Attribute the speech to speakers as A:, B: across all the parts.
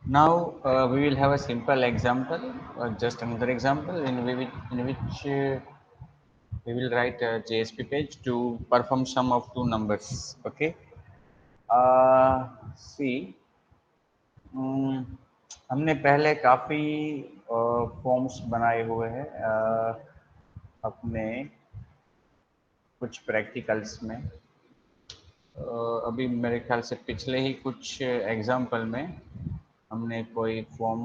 A: Now we will have a simple example, just another example in which we will write a JSP page to perform sum of two numbers. Okay. See, हमने पहले काफ़ी forms बनाए हुए हैं अपने कुछ practicals में। अभी मेरे ख्याल से पिछले ही कुछ एग्जाम्पल में हमने कोई फॉर्म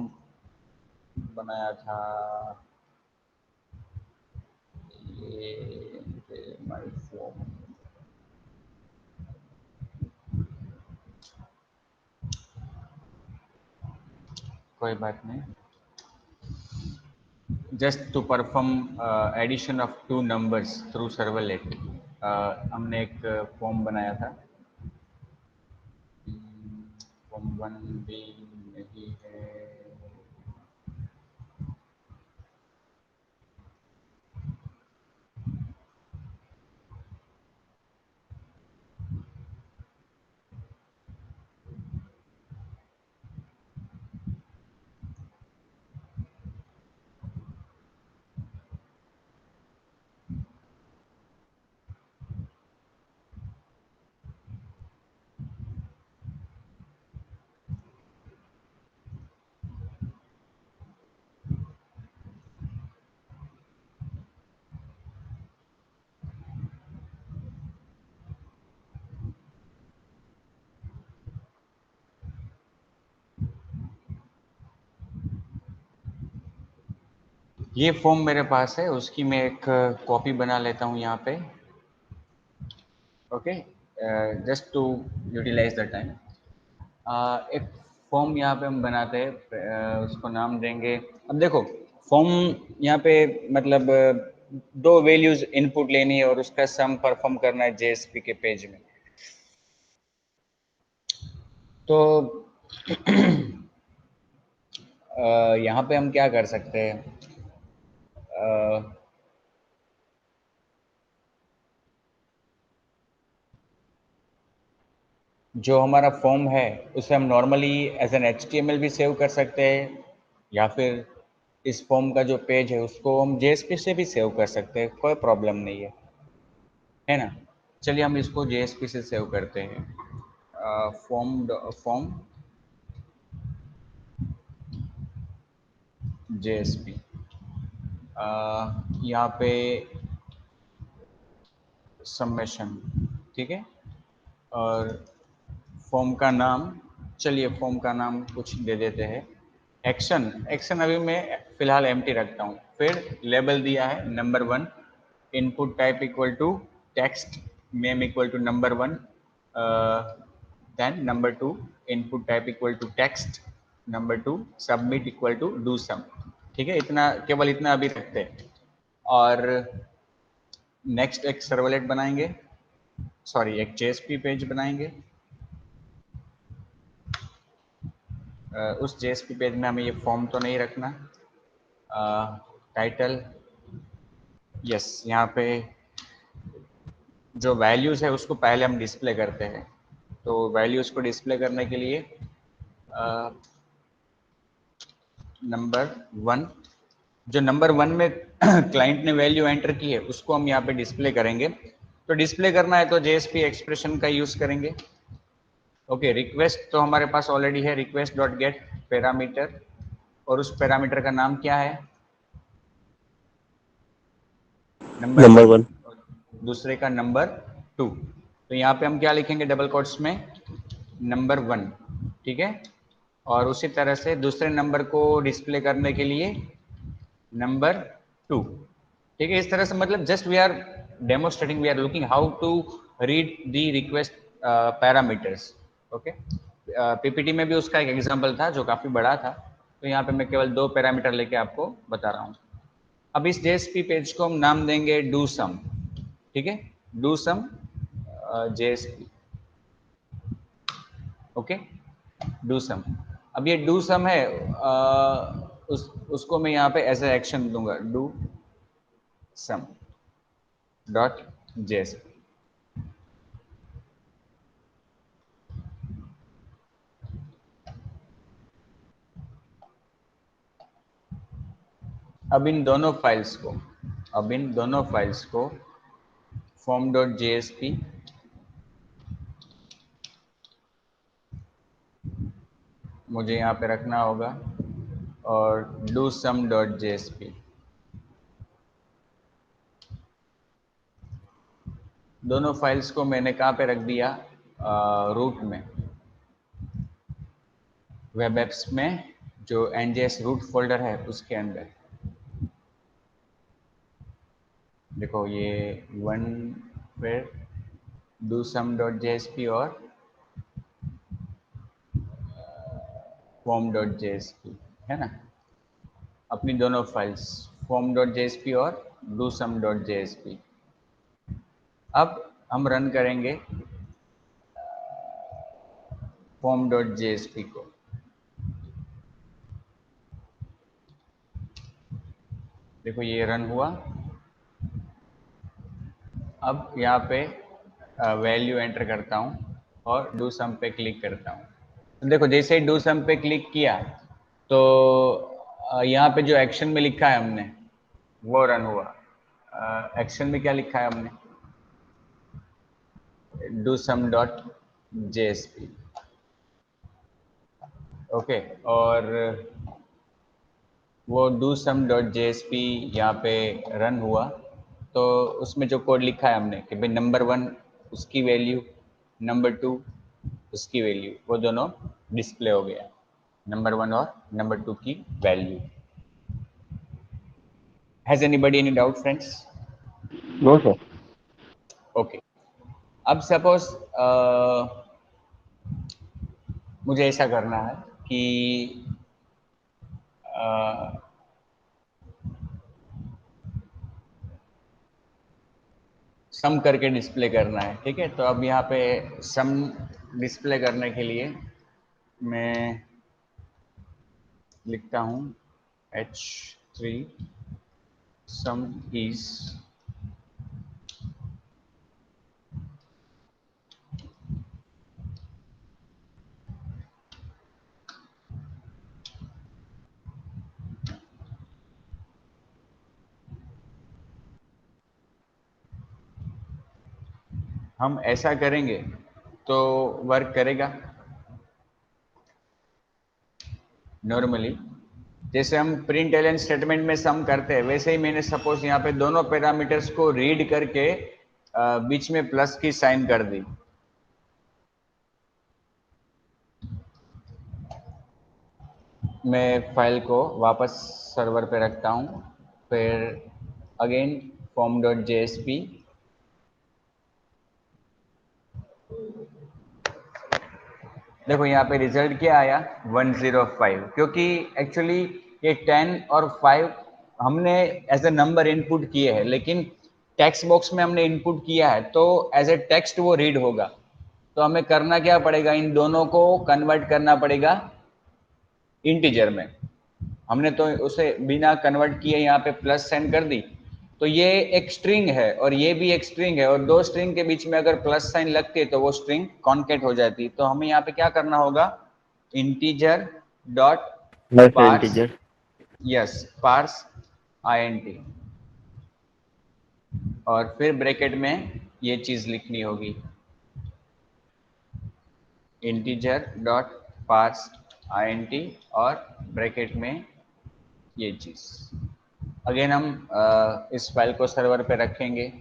A: बनाया था। ये माय फॉर्म, कोई बात नहीं। Just to perform addition of two numbers through servlet, हमने एक फॉर्म बनाया था। फॉर्म 1 भी नहीं है। ये फॉर्म मेरे पास है, उसकी मैं एक कॉपी बना लेता हूँ यहाँ पे। Okay, just to utilize the time. एक फॉर्म यहाँ पे हम बनाते हैं, उसको नाम देंगे। अब देखो, फॉर्म यहाँ पे मतलब दो वैल्यूज इनपुट लेनी है और उसका सम परफॉर्म करना है जेएसपी के पेज में। तो यहाँ पे हम क्या कर सकते हैं, जो हमारा फॉर्म है उसे हम नॉर्मली एज एन HTML भी सेव कर सकते हैं, या फिर इस फॉर्म का जो पेज है उसको हम JSP से भी सेव कर सकते हैं, कोई प्रॉब्लम नहीं है ना। चलिए हम इसको JSP से सेव करते हैं। फॉर्म फॉर्म JSP, यहाँ पे सबमिशन, ठीक है। और फॉर्म का नाम, चलिए फॉर्म का नाम कुछ दे देते हैं, एक्शन। एक्शन अभी मैं फिलहाल एम्प्टी रखता हूँ। फिर लेबल दिया है number 1, input type equal to text, name equal to number 1, then number 2, input type equal to text, number 2, submit equal to do sum. ठीक है, इतना, केवल इतना अभी रखते हैं। और नेक्स्ट एक सर्वलेट बनाएंगे, सॉरी एक JSP पेज बनाएंगे। उस JSP पेज में हमें ये फॉर्म तो नहीं रखना। टाइटल, यस, यहाँ पे जो वैल्यूज़ है उसको पहले हम डिस्प्ले करते हैं। तो वैल्यूज़ को डिस्प्ले करने के लिए नंबर 1, जो नंबर 1 में क्लाइंट ने वैल्यू एंटर की है उसको हम यहाँ पे डिस्प्ले करेंगे। तो डिस्प्ले करना है तो JSP एक्सप्रेशन का यूज़ करेंगे। ओके, रिक्वेस्ट तो हमारे पास ऑलरेडी है, रिक्वेस्ट डॉट गेट पैरामीटर, और उस पैरामीटर का नाम क्या है, नंबर
B: नंबर
A: 1,
B: 1।
A: दूसरे का नंबर 2। तो यहाँ पे हम क्या लिखेंगे डबल कोट्स में, नंबर 1, ठीक है। और उसी तरह से दूसरे नंबर को डिस्प्ले करने के लिए नंबर 2, ठीक है। इस तरह से मतलब just we are demonstrating, we are looking how to read the request parameters. Okay, PPT में भी उसका एक एग्जांपल था जो काफ़ी बड़ा था, तो यहाँ पे मैं केवल 2 पैरामीटर लेके आपको बता रहा हूँ। अब इस JSP पेज को हम नाम देंगे डू सम, ठीक है, do some JSP। Okay, do sum. अब ये डू सम है, उसको मैं यहाँ पे एज ए एक्शन दूंगा, डू सम डॉट JSP। अब इन दोनों फाइल्स को form.jsp मुझे यहाँ पे रखना होगा और dosum.jsp दोनों फाइल्स को मैंने कहाँ पे रख दिया, रूट में, वेब एप्स में जो ngs रूट फोल्डर है उसके अंदर। देखो ये वन, फिर dosum.jsp और form.jsp है ना, अपनी दोनों फाइल्स form.jsp और dosum.jsp। अब हम रन करेंगे form.jsp को। देखो ये रन हुआ। अब यहाँ पे वैल्यू एंटर करता हूँ और डू सम पे क्लिक करता हूँ। तो देखो जैसे ही डू सम पे क्लिक किया तो यहाँ पे जो एक्शन में लिखा है हमने वो रन हुआ। एक्शन में क्या लिखा है हमने, do sum dot JSP. Okay, और वो डू सम डॉट जेएसपी यहाँ पे रन हुआ। तो उसमें जो कोड लिखा है हमने कि भाई नंबर 1 उसकी वैल्यू, नंबर 2 उसकी वैल्यू, वो दोनों डिस्प्ले हो गया, नंबर 1 और नंबर 2 की value. Has anybody any doubt friends?
B: No sir.
A: Okay, अब सपोज मुझे ऐसा करना है कि सम करके डिस्प्ले करना है, ठीक है। तो अब यहाँ पे सम डिस्प्ले करने के लिए मैं लिखता हूँ h3 सम इज, हम ऐसा करेंगे तो वर्क करेगा नॉर्मली। जैसे हम प्रिंट एलन स्टेटमेंट में सम करते हैं वैसे ही मैंने सपोज यहाँ पे दोनों पैरामीटर्स को रीड करके बीच में प्लस की साइन कर दी। मैं फाइल को वापस सर्वर पे रखता हूँ, फिर अगेन form.jsp, देखो यहाँ पे रिजल्ट क्या आया 105, क्योंकि एक्चुअली ये 10 और 5 हमने एज ए नंबर इनपुट किए हैं, लेकिन टेक्स्ट बॉक्स में हमने इनपुट किया है तो एज ए टेक्स्ट वो रीड होगा। तो हमें करना क्या पड़ेगा, इन दोनों को कन्वर्ट करना पड़ेगा इंटीजर में। हमने तो उसे बिना कन्वर्ट किए यहाँ पे प्लस साइन कर दी, तो ये एक स्ट्रिंग है और ये भी एक स्ट्रिंग है, और दो स्ट्रिंग के बीच में अगर प्लस साइन लगती है तो वो स्ट्रिंग कॉन्केट हो जाती है। तो हमें यहाँ पे क्या करना होगा, integer dot parse,
B: integer.
A: Yes parse int, और फिर ब्रैकेट में ये चीज लिखनी होगी, इंटीजर डॉट पार्स int, और ब्रैकेट में ये चीज। अगेन हम इस फाइल को सर्वर पे रखेंगे।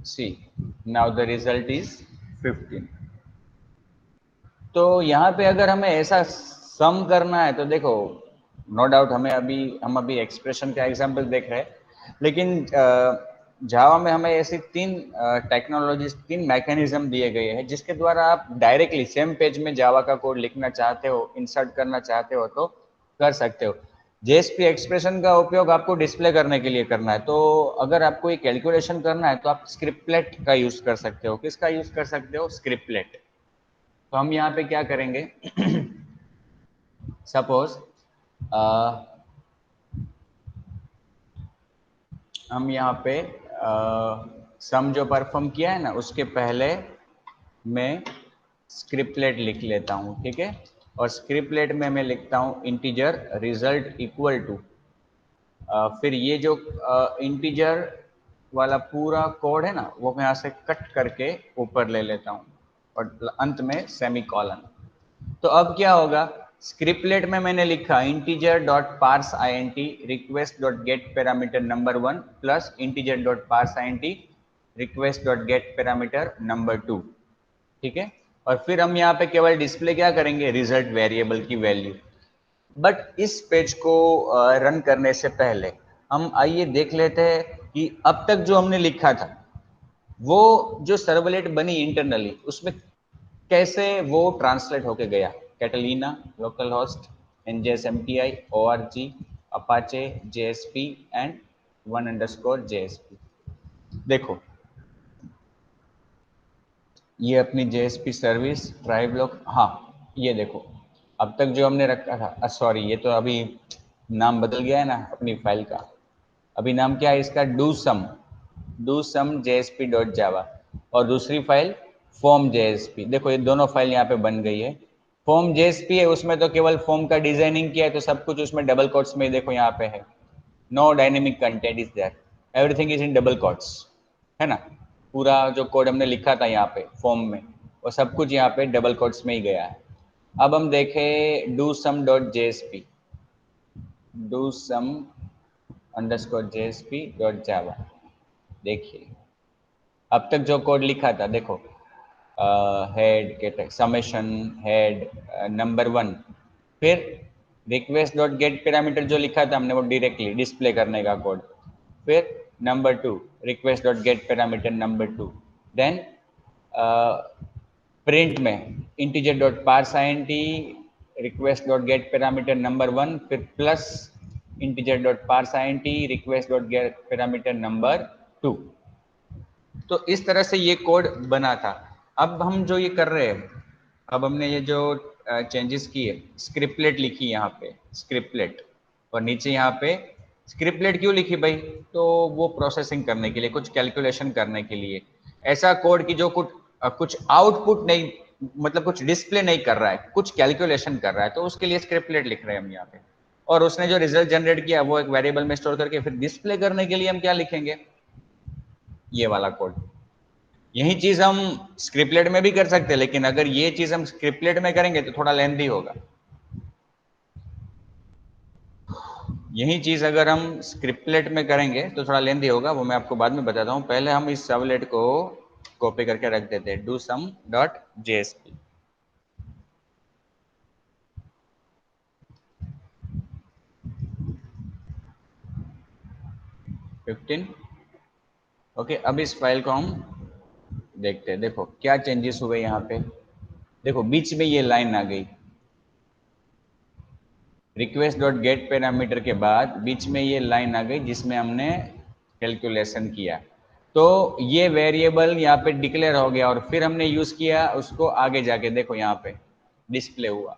A: सी नाउ द रिजल्ट इज 15। तो यहाँ पे अगर हमें ऐसा सम करना है तो देखो नो डाउट हम अभी एक्सप्रेशन का एग्जांपल देख रहे हैं, लेकिन जावा में हमें ऐसी तीन टेक्नोलॉजीज, तीन मैकेनिज्म दिए गए हैं जिसके द्वारा आप डायरेक्टली सेम पेज में जावा का कोड लिखना चाहते हो, इंसर्ट करना चाहते हो तो कर सकते हो। जेएसपी एक्सप्रेशन का उपयोग आपको डिस्प्ले करने के लिए करना है, तो अगर आपको ये कैलकुलेशन करना है तो आप स्क्रिप्टलेट का यूज कर सकते हो। किसका यूज कर सकते हो, स्क्रिप्टलेट। तो हम यहाँ पे क्या करेंगे सपोज हम यहाँ पे सम जो परफॉर्म किया है ना उसके पहले मैं स्क्रिप्टलेट लिख लेता हूँ, ठीक है। और स्क्रिप्टलेट में मैं लिखता हूँ इंटीजर रिजल्ट इक्वल टू, फिर ये जो इंटीजर वाला पूरा कोड है ना, वो मैं यहाँ से कट करके ऊपर ले लेता हूँ और अंत में सेमी कॉलन। तो अब क्या होगा, स्क्रिप्टलेट में मैंने लिखा integer dot parse INT request dot get parameter number 1 plus integer dot parse INT request dot get parameter number 2, ठीक है। और फिर हम यहाँ पे केवल डिस्प्ले क्या करेंगे, रिजल्ट वेरिएबल की वैल्यू। बट इस पेज को रन करने से पहले हम आइए देख लेते हैं कि अब तक जो हमने लिखा था वो जो सर्वलेट बनी इंटरनली उसमें कैसे वो ट्रांसलेट होके गया। Catalina, local host, NJS MTI, ORG, Apache, JSP and 1_JSP। देखो ये अपनी जेएसपी सर्विस ट्राई ब्लॉक, हाँ ये देखो अब तक जो हमने रखा था, सॉरी ये तो अभी नाम बदल गया है ना अपनी फाइल का। अभी नाम क्या है इसका, डू सम JSP डॉट जावा, और दूसरी फाइल फॉर्म JSP। देखो ये दोनों फाइल यहाँ पे बन गई है। फॉर्म JSP है, उसमें तो केवल फॉर्म का डिजाइनिंग किया है, तो सब कुछ उसमें डबल कोट्स में देखो यहाँ पे है। No dynamic content is there, everything is in double quotes, है ना। पूरा जो कोड हमने लिखा था यहाँ पे फॉर्म में, वो सब कुछ यहाँ पे डबल कोट्स में ही गया है। अब हम देखें do sum dot JSP, do sum underscore JSP dot java. देखिए अब तक जो कोड लिखा था देखो, हेड के समेशन हेड नंबर 1, फिर रिक्वेस्ट डॉट गेट पैरामीटर जो लिखा था हमने वो डायरेक्टली डिस्प्ले करने का कोड, फिर number 2 request dot get parameter number 2, then print में integer dot parse INT request dot get parameter number 1, फिर plus integer dot parse INT request dot get parameter number 2। तो इस तरह से ये कोड बना था। अब हम जो ये कर रहे हैं, अब हमने ये जो चेंजेस किए, स्क्रिप्टलेट लिखी यहाँ पे स्क्रिप्टलेट, और नीचे यहाँ पे स्क्रिप्टलेट क्यों लिखी भाई, तो वो प्रोसेसिंग करने के लिए, कुछ कैलकुलेशन करने के लिए। ऐसा कोड की जो कुछ आउटपुट नहीं, मतलब कुछ डिस्प्ले नहीं कर रहा है, कुछ कैलकुलेशन कर रहा है, तो उसके लिए स्क्रिप्टलेट लिख रहे हैं हम यहाँ पे। और उसने जो रिजल्ट जनरेट किया वो एक वेरिएबल में स्टोर करके फिर डिस्प्ले करने के लिए हम क्या लिखेंगे, ये वाला कोड। यही चीज हम स्क्रिप्टलेट में भी कर सकते हैं, लेकिन अगर ये चीज हम स्क्रिप्टलेट में करेंगे तो थोड़ा लेंथी होगा। यही चीज अगर हम स्क्रिप्टलेट में करेंगे तो थोड़ा लेंथी होगा, वो मैं आपको बाद में बताता हूँ। पहले हम इस सर्वलेट को कॉपी करके रख देते हैं, do sum dot JSP। 15 okay. अब इस फाइल को हम देखते हैं, देखो क्या चेंजेस हुए यहाँ पे। देखो बीच में ये लाइन आ गई, रिक्वेस्ट डॉट गेट पैरामीटर के बाद बीच में ये लाइन आ गई जिसमें हमने कैलकुलेशन किया। तो ये वेरिएबल यहाँ पे डिक्लेयर हो गया और फिर हमने यूज किया उसको आगे जाके, देखो यहाँ पे डिस्प्ले हुआ।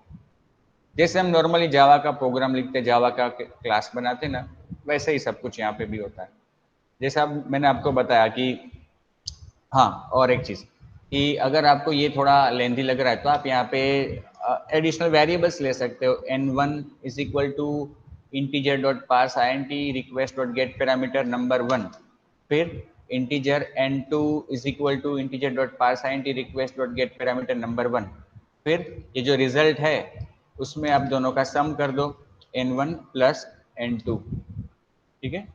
A: जैसे हम नॉर्मली जावा का प्रोग्राम लिखते, जावा का क्लास बनाते ना, वैसे ही सब कुछ यहाँ पे भी होता है। जैसे अब मैंने आपको बताया कि, हाँ और एक चीज कि अगर आपको ये थोड़ा लेंथी लग रहा है तो आप यहाँ पे एडिशनल वेरिएबल्स ले सकते हो। n1 is equal to integer dot parse INT request dot get parameter number 1, फिर integer n2 is equal to integer dot parse INT request dot get parameter number 1, फिर ये जो रिजल्ट है उसमें आप दोनों का सम कर दो, n1 प्लस n2, ठीक है।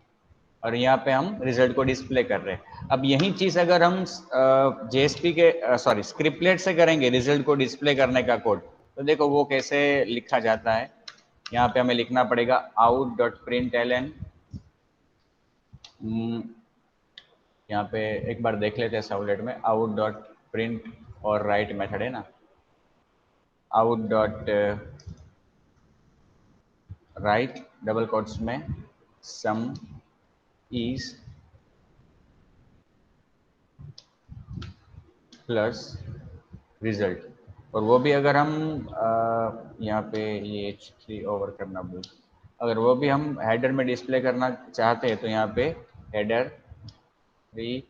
A: और यहाँ पे हम रिजल्ट को डिस्प्ले कर रहे हैं। अब यही चीज अगर हम JSP के सॉरी स्क्रिप्टलेट से करेंगे रिजल्ट को डिस्प्ले करने का कोड, तो देखो वो कैसे लिखा जाता है। यहाँ पे हमें लिखना पड़ेगा out.println, यहाँ पे एक बार देख लेते हैं सर्वलेट में, out.print और राइट मेथड है ना, out.write डबल कोट्स में सम इज प्लस रिजल्ट। और वो भी अगर हम यहाँ पे ये H3 ओवर करना भूल, अगर वो भी हम हेडर में डिस्प्ले करना चाहते हैं तो यहाँ पे हेडर 3,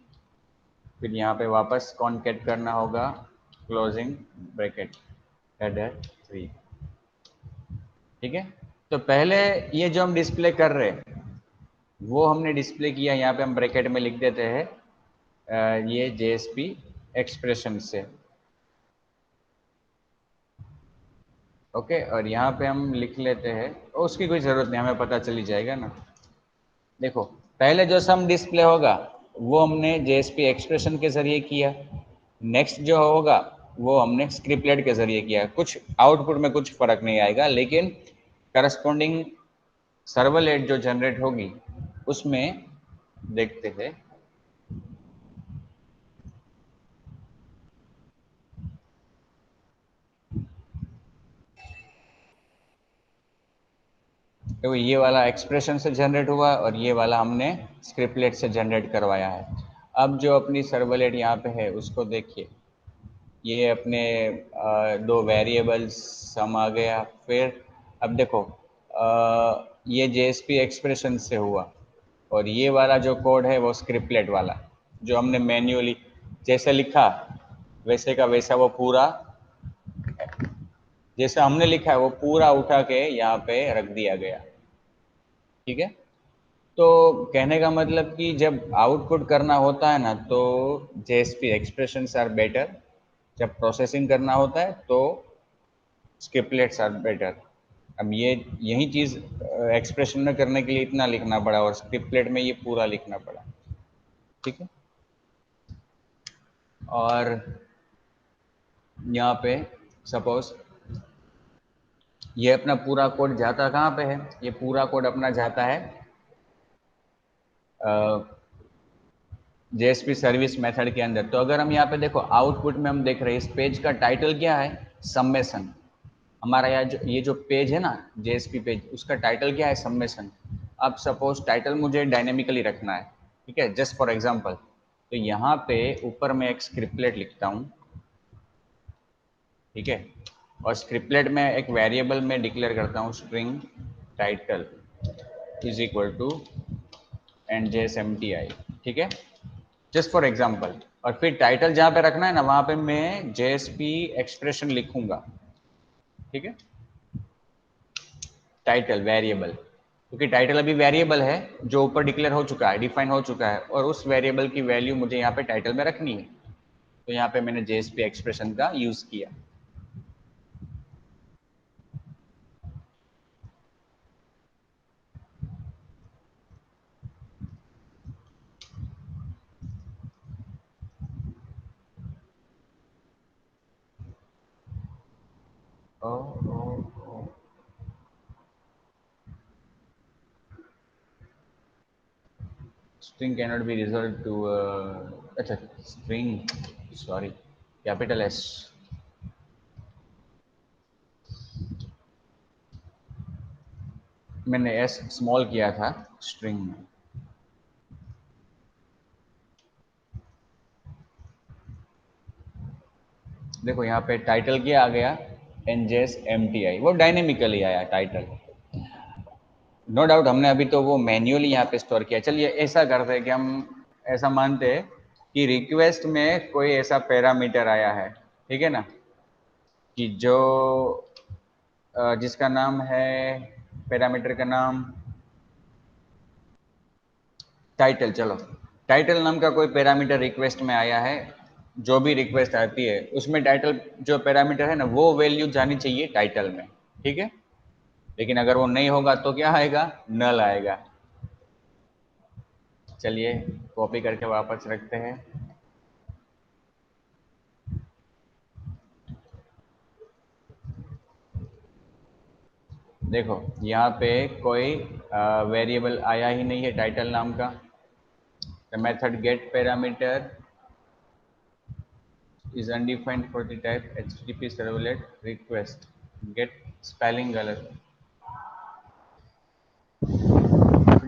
A: फिर यहाँ पे वापस कॉन्केट करना होगा क्लोजिंग ब्रैकेट हेडर 3। ठीक है, तो पहले ये जो हम डिस्प्ले कर रहे हैं वो हमने डिस्प्ले किया, यहाँ पे हम ब्रैकेट में लिख देते हैं ये JSP एक्सप्रेशन से। ओके, और यहाँ पे हम लिख लेते हैं, उसकी कोई ज़रूरत नहीं, हमें पता चल ही जाएगा ना। देखो, पहले जो सम डिस्प्ले होगा वो हमने JSP एक्सप्रेशन के ज़रिए किया, नेक्स्ट जो होगा वो हमने स्क्रिप्टलेट के ज़रिए किया। कुछ आउटपुट में कुछ फ़र्क नहीं आएगा, लेकिन करस्पॉन्डिंग सर्वलेट जो जनरेट होगी उसमें देखते हैं। तो ये वाला एक्सप्रेशन से जनरेट हुआ और ये वाला हमने स्क्रिप्टलेट से जनरेट करवाया है। अब जो अपनी सर्वलेट यहाँ पे है उसको देखिए, ये अपने दो वेरिएबल्स सम आ गया। फिर अब देखो, ये JSP एक्सप्रेशन से हुआ और ये वाला जो कोड है वो स्क्रिप्टलेट वाला, जो हमने मैन्युअली जैसे लिखा वैसे का वैसा वो पूरा, जैसा हमने लिखा है वो पूरा उठा के यहाँ पे रख दिया गया। ठीक है, तो कहने का मतलब कि जब आउटपुट करना होता है ना तो JSP एक्सप्रेशंस आर बेटर, जब प्रोसेसिंग करना होता है तो स्क्रिप्टलेट्स आर बेटर। अब ये यही चीज़ एक्सप्रेशन में करने के लिए इतना लिखना पड़ा और स्क्रिप्टलेट में ये पूरा लिखना पड़ा। ठीक है, और यहाँ पे सपोज ये अपना पूरा कोड जाता कहाँ पे है, ये पूरा कोड अपना जाता है JSP सर्विस मेथड के अंदर। तो अगर हम यहाँ पे देखो आउटपुट में हम देख रहे हैं इस पेज का टाइटल क्या है, सम्मेशन। हमारा ये जो पेज है ना JSP पेज, उसका टाइटल क्या है, सम्मेशन। अब सपोज टाइटल मुझे डायनेमिकली रखना है, ठीक है, जस्ट फॉर एग्जांपल, तो यहाँ पे ऊपर मैं एक स्क्रिप्टलेट लिखता हूँ। ठीक है, और स्क्रिप्टलेट में एक वेरिएबल में डिक्लेयर करता हूँ string title is equal to NJSMTI। ठीक है, जस्ट फॉर एग्जाम्पल। और फिर टाइटल जहाँ पे रखना है ना वहाँ पे मैं JSP एक्सप्रेशन लिखूंगा। ठीक है, टाइटल वेरिएबल, क्योंकि टाइटल अभी वेरिएबल है जो ऊपर डिक्लेयर हो चुका है, डिफाइन हो चुका है, और उस वेरिएबल की वैल्यू मुझे यहाँ पे टाइटल में रखनी है। तो यहाँ पे मैंने JSP एक्सप्रेशन का यूज किया। Oh, oh, oh. String cannot be result to, अच्छा स्ट्रिंग, सॉरी, कैपिटल S। मैंने S स्मॉल किया था स्ट्रिंग में। देखो यहाँ पे टाइटल क्या आ गया, NJSMTI, वो डायनेमिकली आया टाइटल। नो डाउट हमने अभी तो वो मैन्युअली यहाँ पे स्टोर किया। चलिए ऐसा करते हैं कि हम ऐसा मानते हैं कि रिक्वेस्ट में कोई ऐसा पैरामीटर आया है, ठीक है ना, कि जो जिसका नाम है, पैरामीटर का नाम टाइटल। चलो, टाइटल नाम का कोई पैरामीटर रिक्वेस्ट में आया है। जो भी रिक्वेस्ट आती है उसमें टाइटल जो पैरामीटर है ना वो वैल्यू जानी चाहिए टाइटल में। ठीक है, लेकिन अगर वो नहीं होगा तो क्या आएगा, नल आएगा। चलिए कॉपी करके वापस रखते हैं। देखो यहाँ पे कोई वेरिएबल आया ही नहीं है टाइटल नाम का। The method gate parameter is undefined for the type HTTP servlet request get spelling गलत,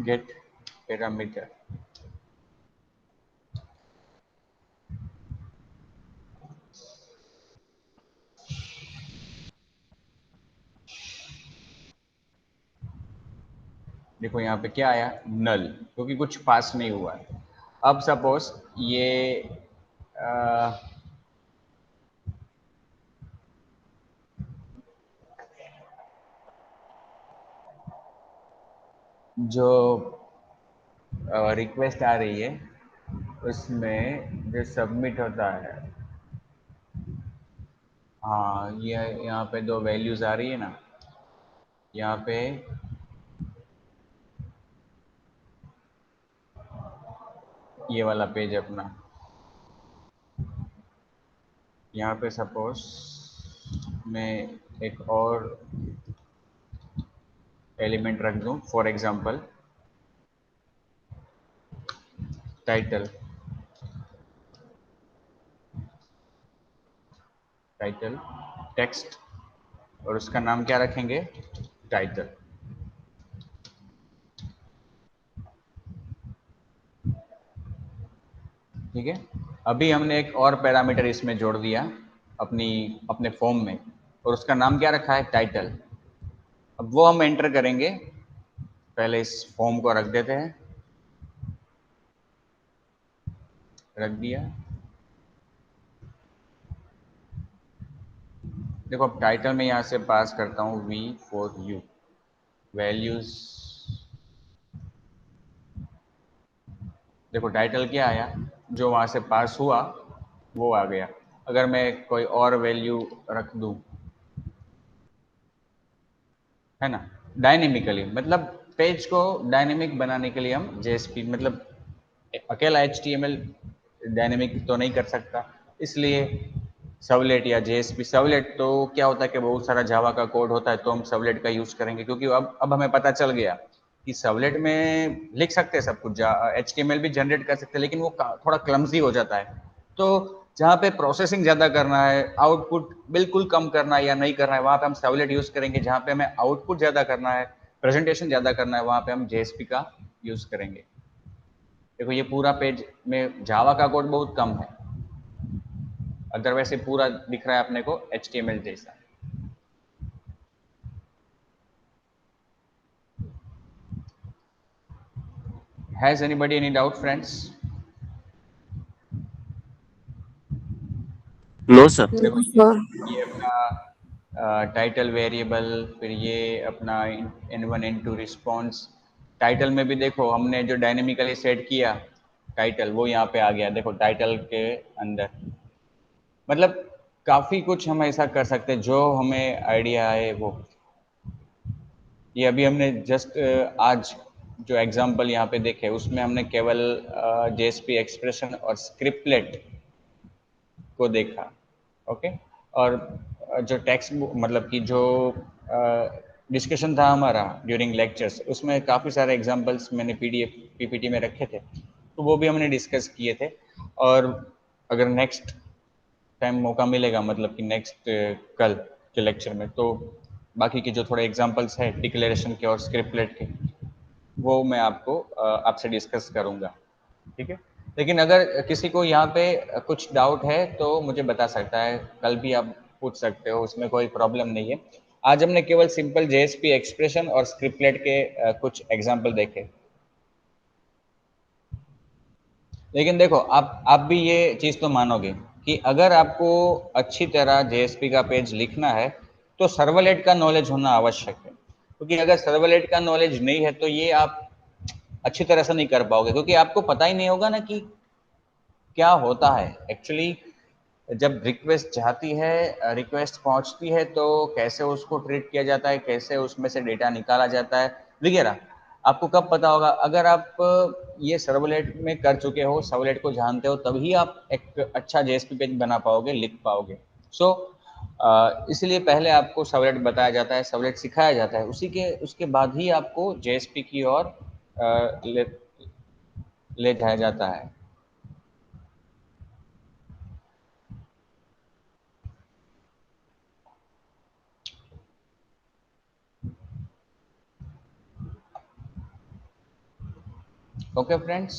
A: get parameter। देखो यहाँ पे क्या आया, नल, क्योंकि कुछ पास नहीं हुआ है। अब सपोज ये जो रिक्वेस्ट आ रही है उसमें जो सबमिट होता है, हाँ ये यहाँ पे दो वैल्यूज आ रही है ना, यहाँ पे ये वाला पेज अपना, यहाँ पे सपोज मैं एक और एलिमेंट रख दूँ, for example title, title text, और उसका नाम क्या रखेंगे, टाइटल। ठीक है, अभी हमने एक और पैरामीटर इसमें जोड़ दिया अपने फॉर्म में, और उसका नाम क्या रखा है, टाइटल। अब वो हम एंटर करेंगे, पहले इस फॉर्म को रख देते हैं, रख दिया। देखो अब टाइटल में यहाँ से पास करता हूँ V फॉर यू, वैल्यूज, देखो टाइटल क्या आया, जो वहाँ से पास हुआ वो आ गया। अगर मैं कोई और वैल्यू रख दूँ, है ना, डायनेमिकली, मतलब पेज को डायनेमिक बनाने के लिए हम जेएसपी, मतलब अकेला एचटीएमएल डायनेमिक तो नहीं कर सकता, इसलिए सर्वलेट या जेएसपी, सर्वलेट तो क्या होता है कि बहुत सारा जावा का कोड होता है, तो हम सर्वलेट का यूज़ करेंगे, क्योंकि अब हमें पता चल गया कि सर्वलेट में लिख सकते हैं सब कुछ, एचटीएमएल भी जनरेट कर सकते हैं, लेकिन वो थोड़ा क्लमजी हो जाता है। तो जहाँ पे प्रोसेसिंग ज़्यादा करना है, आउटपुट बिल्कुल कम करना है या नहीं करना है, वहाँ पे हम सर्वलेट यूज़ करेंगे। जहाँ पे हमें आउटपुट ज़्यादा करना है, प्रेजेंटेशन ज़्यादा करना है, वहाँ पे हम जेएसपी का यूज़ करेंगे। देखो ये पूरा पेज में जावा का कोड बहुत कम है, अदरवाइज ये पूरा दिख रहा है अपने को एचटीएमएल जैसा। Has anybody any doubt friends?
B: No sir.
A: देखो ये अपना टाइटल वेरिएबल, फिर ये अपना N1 N2 रिस्पॉन्स, टाइटल में भी देखो हमने जो डायनेमिकली सेट किया टाइटल, वो यहाँ पे आ गया, देखो टाइटल के अंदर। मतलब काफ़ी कुछ हम ऐसा कर सकते हैं जो हमें आइडिया आए वो। ये अभी हमने जस्ट आज जो एग्जांपल यहाँ पे देखे उसमें हमने केवल जेएसपी एक्सप्रेशन और स्क्रिप्टलेट को देखा। ओके, और जो टेक्स्ट मतलब कि जो डिस्कशन था हमारा ड्यूरिंग लेक्चर्स, उसमें काफ़ी सारे एग्जांपल्स मैंने पीडीएफ पीपीटी में रखे थे, तो वो भी हमने डिस्कस किए थे। और अगर नेक्स्ट टाइम मौका मिलेगा, मतलब कि नेक्स्ट कल के लेक्चर में, तो बाकी के जो थोड़े एग्जांपल्स हैं डिक्लेरेशन के और स्क्रिप्टलेट के, वो मैं आपको आपसे डिस्कस करूँगा। ठीक है, लेकिन अगर किसी को यहाँ पे कुछ डाउट है तो मुझे बता सकता है, कल भी आप पूछ सकते हो, उसमें कोई प्रॉब्लम नहीं है। आज हमने केवल सिंपल जेएसपी एक्सप्रेशन और स्क्रिप्टलेट के कुछ एग्जांपल देखे, लेकिन देखो आप भी ये चीज़ तो मानोगे कि अगर आपको अच्छी तरह जेएसपी का पेज लिखना है तो सर्वलेट का नॉलेज होना आवश्यक है, क्योंकि अगर सर्वलेट का नॉलेज नहीं है तो ये आप अच्छी तरह से नहीं कर पाओगे, क्योंकि आपको पता ही नहीं होगा ना कि क्या होता है एक्चुअली। जब रिक्वेस्ट जाती है, रिक्वेस्ट पहुंचती है, तो कैसे उसको ट्रीट किया जाता है, कैसे उसमें से डेटा निकाला जाता है वगैरह, आपको कब पता होगा? अगर आप ये सर्वलेट में कर चुके हो, सर्वलेट को जानते हो, तभी आप एक अच्छा जेएसपी पेज बना पाओगे, लिख पाओगे। सो इसलिए पहले आपको सर्वलेट बताया जाता है, सर्वलेट सिखाया जाता है, उसी के उसके बाद ही आपको जेएसपी की ओर ले जाया जाता है। Okay friends,